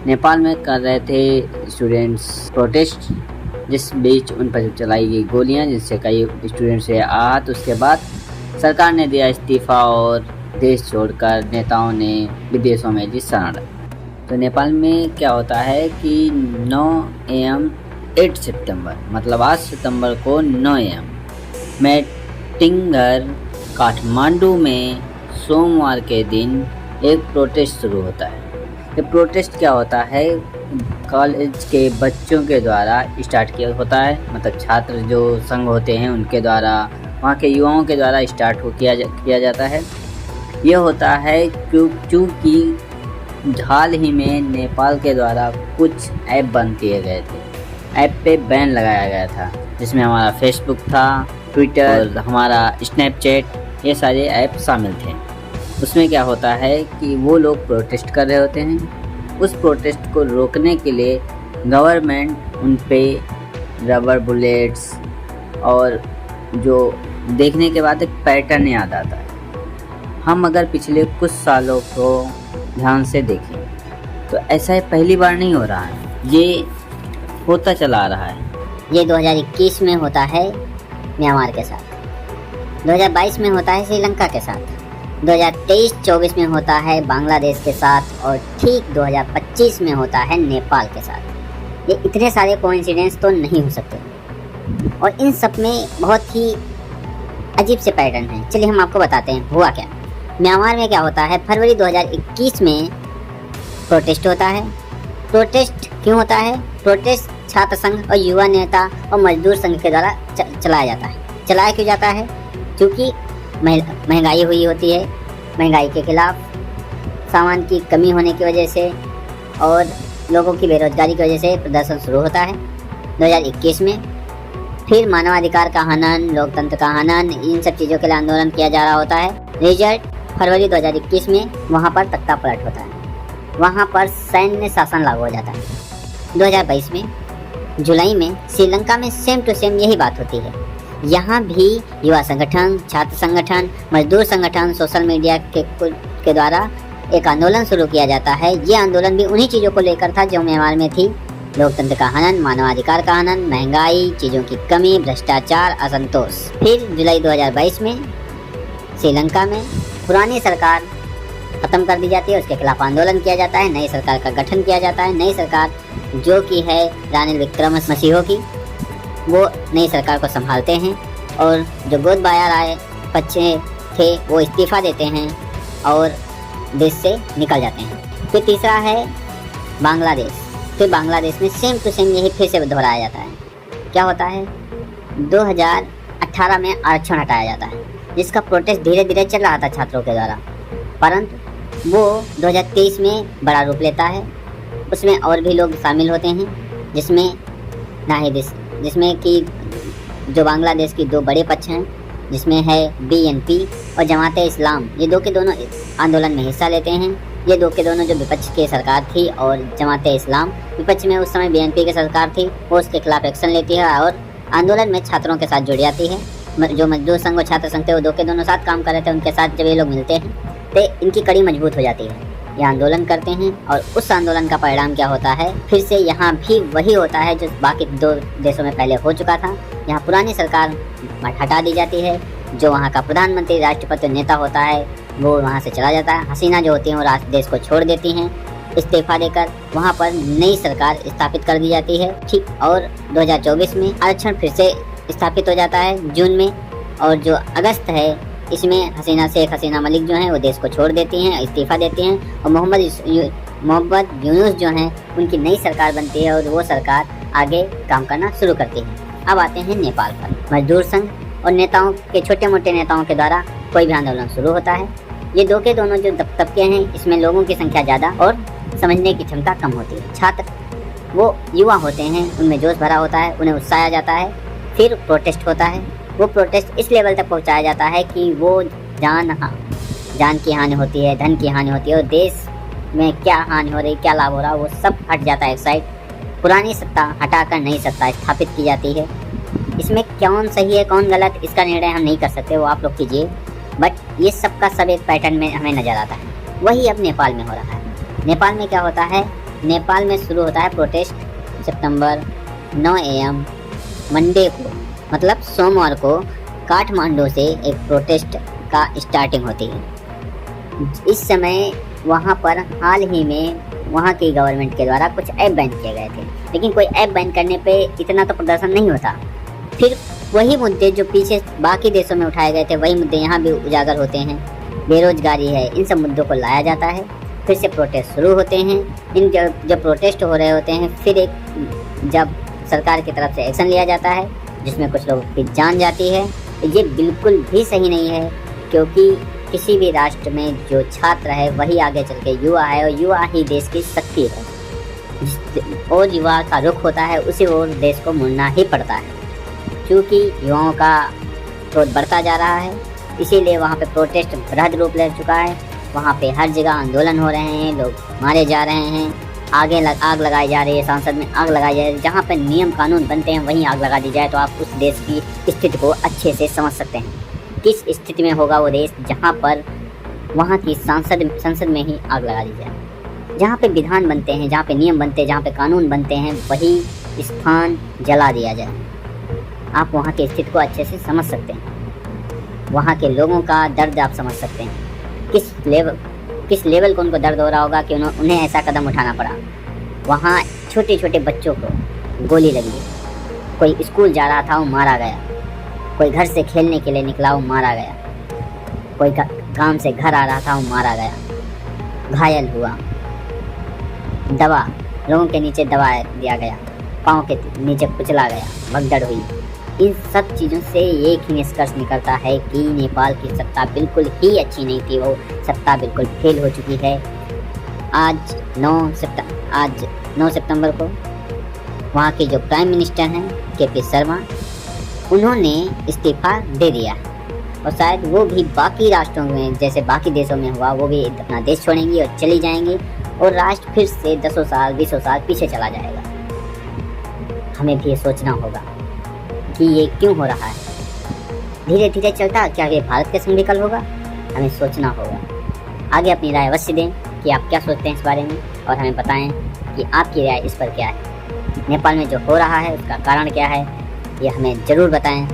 नेपाल में कर रहे थे स्टूडेंट्स प्रोटेस्ट, जिस बीच उन पर चलाई गई गोलियां जिससे कई स्टूडेंट्स से आहत। उसके बाद सरकार ने दिया इस्तीफा और देश छोड़कर नेताओं ने विदेशों में दी शरण। तो नेपाल में क्या होता है कि 9 AM 8 सितंबर मतलब आज सितंबर को 9 AM मेटिंगर काठमांडू में सोमवार के दिन एक प्रोटेस्ट शुरू होता है। ये प्रोटेस्ट क्या होता है, कॉलेज के बच्चों के द्वारा स्टार्ट किया होता है, मतलब छात्र जो संघ होते हैं उनके द्वारा, वहाँ के युवाओं के द्वारा स्टार्ट किया जाता है। ये होता है क्योंकि हाल ही में नेपाल के द्वारा कुछ ऐप बंद किए गए थे। ऐप पे बैन लगाया गया था, जिसमें हमारा फेसबुक था, ट्विटर, हमारा स्नैपचैट, ये सारे ऐप शामिल थे। उसमें क्या होता है कि वो लोग प्रोटेस्ट कर रहे होते हैं। उस प्रोटेस्ट को रोकने के लिए गवर्नमेंट उन पे रबर बुलेट्स और जो देखने के बाद एक पैटर्न याद आता है। हम अगर पिछले कुछ सालों को ध्यान से देखें तो ऐसा पहली बार नहीं हो रहा है, ये होता चला आ रहा है। ये 2021 में होता है म्यांमार के साथ, 2022 में होता है श्रीलंका के साथ, 2023-24 में होता है बांग्लादेश के साथ और ठीक 2025 में होता है नेपाल के साथ। ये इतने सारे कोइंसिडेंस तो नहीं हो सकते और इन सब में बहुत ही अजीब से पैटर्न है। चलिए हम आपको बताते हैं हुआ क्या। म्यांमार में क्या होता है, फरवरी 2021 में प्रोटेस्ट होता है। प्रोटेस्ट क्यों होता है? प्रोटेस्ट छात्र संघ और युवा नेता और मजदूर संघ के द्वारा चलाया जाता है। चलाया क्यों जाता है? क्योंकि महंगाई हुई होती है, महंगाई के खिलाफ, सामान की कमी होने की वजह से और लोगों की बेरोजगारी की वजह से प्रदर्शन शुरू होता है 2021 में। फिर मानवाधिकार का हनन, लोकतंत्र का हनन, इन सब चीज़ों के लिए आंदोलन किया जा रहा होता है। रिजल्ट फरवरी 2021 में वहाँ पर तख्ता पलट होता है, वहाँ पर सैन्य शासन लागू हो जाता है। 2022 में जुलाई में श्रीलंका में सेम टू सेम यही बात होती है। यहाँ भी युवा संगठन, छात्र संगठन, मजदूर संगठन, सोशल मीडिया के द्वारा एक आंदोलन शुरू किया जाता है। ये आंदोलन भी उन्हीं चीज़ों को लेकर था जो म्यांमार में थी, लोकतंत्र का हनन, मानवाधिकार का हनन, महंगाई, चीज़ों की कमी, भ्रष्टाचार, असंतोष। फिर जुलाई 2022 में श्रीलंका में पुरानी सरकार ख़त्म कर दी जाती है, उसके खिलाफ आंदोलन किया जाता है, नई सरकार का गठन किया जाता है। नई सरकार जो कि है रानिल विक्रमसिंहे की, वो नई सरकार को संभालते हैं और जो गोतबाया राजपक्षे थे वो इस्तीफ़ा देते हैं और देश से निकल जाते हैं। फिर तीसरा है बांग्लादेश। फिर बांग्लादेश में सेम टू सेम यही फिर से दोहराया जाता है। क्या होता है? 2018 में आरक्षण हटाया जाता है, जिसका प्रोटेस्ट धीरे धीरे चल रहा था छात्रों के द्वारा, परंतु वो 2023 में बड़ा रूप लेता है। उसमें और भी लोग शामिल होते हैं, जिसमें कि जो बांग्लादेश की दो बड़े पक्ष हैं, जिसमें है BNP और जमात इस्लाम। ये दो के दोनों आंदोलन में हिस्सा लेते हैं। ये दो के दोनों जो विपक्ष की सरकार थी और जमात इस्लाम विपक्ष में उस समय BNP की सरकार थी, वो उसके खिलाफ एक्शन लेती है और आंदोलन में छात्रों के साथ जुड़ जाती है। जो मजदूर संघ और छात्र संघ थे वो दो के दोनों साथ काम कर रहे थे, उनके साथ जब ये लोग मिलते हैं तो इनकी कड़ी मजबूत हो जाती है। ये आंदोलन करते हैं और उस आंदोलन का परिणाम क्या होता है? फिर से यहाँ भी वही होता है जो बाकी दो देशों में पहले हो चुका था। यहाँ पुरानी सरकार हटा दी जाती है, जो वहाँ का प्रधानमंत्री, राष्ट्रपति, नेता होता है वो वहाँ से चला जाता है। हसीना जो होती हैं वो देश को छोड़ देती हैं इस्तीफा देकर, वहाँ पर नई सरकार स्थापित कर दी जाती है। ठीक, और 2024 में आरक्षण फिर से स्थापित हो जाता है जून में, और जो अगस्त है इसमें शेख हसीना मलिक जो हैं वो देश को छोड़ देती हैं, इस्तीफा देती हैं और मोहम्मद यूनुस जो हैं उनकी नई सरकार बनती है और वो सरकार आगे काम करना शुरू करती है। अब आते हैं नेपाल पर। मजदूर संघ और नेताओं के, छोटे मोटे नेताओं के द्वारा कोई भी आंदोलन शुरू होता है। ये दो के दोनों जो तबके हैं, इसमें लोगों की संख्या ज़्यादा और समझने की क्षमता कम होती है। छात्र वो युवा होते हैं, उनमें जोश भरा होता है, उन्हें उत्साह जाता है। फिर प्रोटेस्ट होता है। वो प्रोटेस्ट इस लेवल तक पहुंचाया जाता है कि वो जान की हानि होती है, धन की हानि होती है और देश में क्या हानि हो रही, क्या लाभ हो रहा, वो सब हट जाता है एक साइड। पुरानी सत्ता हटाकर नई सत्ता स्थापित की जाती है। इसमें कौन सही है कौन गलत, इसका निर्णय हम नहीं कर सकते, वो आप लोग कीजिए, बट ये सब का सब एक पैटर्न में हमें नज़र आता है। वही अब नेपाल में हो रहा है। नेपाल में क्या होता है नेपाल में शुरू होता है प्रोटेस्ट सितंबर 9 AM मंडे को, मतलब सोमवार को काठमांडू से एक प्रोटेस्ट का स्टार्टिंग होती है। इस समय वहाँ पर हाल ही में वहाँ की गवर्नमेंट के द्वारा कुछ ऐप बैन किए गए थे, लेकिन कोई ऐप बैन करने पे इतना तो प्रदर्शन नहीं होता। फिर वही मुद्दे जो पीछे बाकी देशों में उठाए गए थे, वही मुद्दे यहाँ भी उजागर होते हैं। बेरोजगारी है, इन सब मुद्दों को लाया जाता है। फिर से प्रोटेस्ट शुरू होते हैं। इन जब प्रोटेस्ट हो रहे होते हैं, फिर जब सरकार की तरफ से एक्शन लिया जाता है जिसमें कुछ लोगों की जान जाती है। ये बिल्कुल भी सही नहीं है, क्योंकि किसी भी राष्ट्र में जो छात्र है वही आगे चल के युवा है, और युवा ही देश की शक्ति है। और युवा का रुख होता है उसी ओर देश को मुड़ना ही पड़ता है। क्योंकि युवाओं का क्रोध बढ़ता जा रहा है, इसीलिए वहाँ पे प्रोटेस्ट बृहद रूप ले चुका है। वहाँ पे हर जगह आंदोलन हो रहे हैं, लोग मारे जा रहे हैं, आग लगाई जा रही है, संसद में आग लगाई जा रही है। जहाँ पे नियम कानून बनते हैं वहीं आग लगा दी जाए तो आप उस देश की स्थिति को अच्छे से समझ सकते हैं। किस स्थिति में होगा वो देश जहाँ पर वहाँ की संसद में ही आग लगा दी जाए। जहाँ पे विधान बनते हैं, जहाँ पे नियम बनते हैं, जहाँ पे कानून बनते हैं, वही स्थान जला दिया जाए। आप वहाँ की स्थिति को अच्छे से समझ सकते हैं। वहाँ के लोगों का दर्द आप समझ सकते हैं। किस लेवल को उनको दर्द हो रहा होगा कि उन्हें ऐसा कदम उठाना पड़ा। वहाँ छोटे छोटे बच्चों को गोली लगी, कोई स्कूल जा रहा था वो मारा गया, कोई घर से खेलने के लिए निकला वो मारा गया, कोई काम से घर आ रहा था वो मारा गया, घायल हुआ, दबा लोगों के नीचे दबा दिया गया, पाँव के नीचे कुचला गया, भगदड़ हुई। इन सब चीज़ों से एक ही निष्कर्ष निकलता है कि नेपाल की सत्ता बिल्कुल ही अच्छी नहीं थी, वो सत्ता बिल्कुल फेल हो चुकी है। आज 9 सितंबर को वहाँ के जो प्राइम मिनिस्टर हैं KP शर्मा, उन्होंने इस्तीफा दे दिया और शायद वो भी बाकी राष्ट्रों में जैसे बाकी देशों में हुआ, वो भी अपना देश छोड़ेंगी और चली जाएंगी और राष्ट्र फिर से 10 साल 20 साल पीछे चला जाएगा। हमें भी ये सोचना होगा कि ये क्यों हो रहा है। धीरे धीरे चलता क्या ये भारत के संग विकल होगा? हमें सोचना होगा। आगे अपनी राय अवश्य दें कि आप क्या सोचते हैं इस बारे में, और हमें बताएं कि आपकी राय इस पर क्या है। नेपाल में जो हो रहा है उसका कारण क्या है, ये हमें ज़रूर बताएं।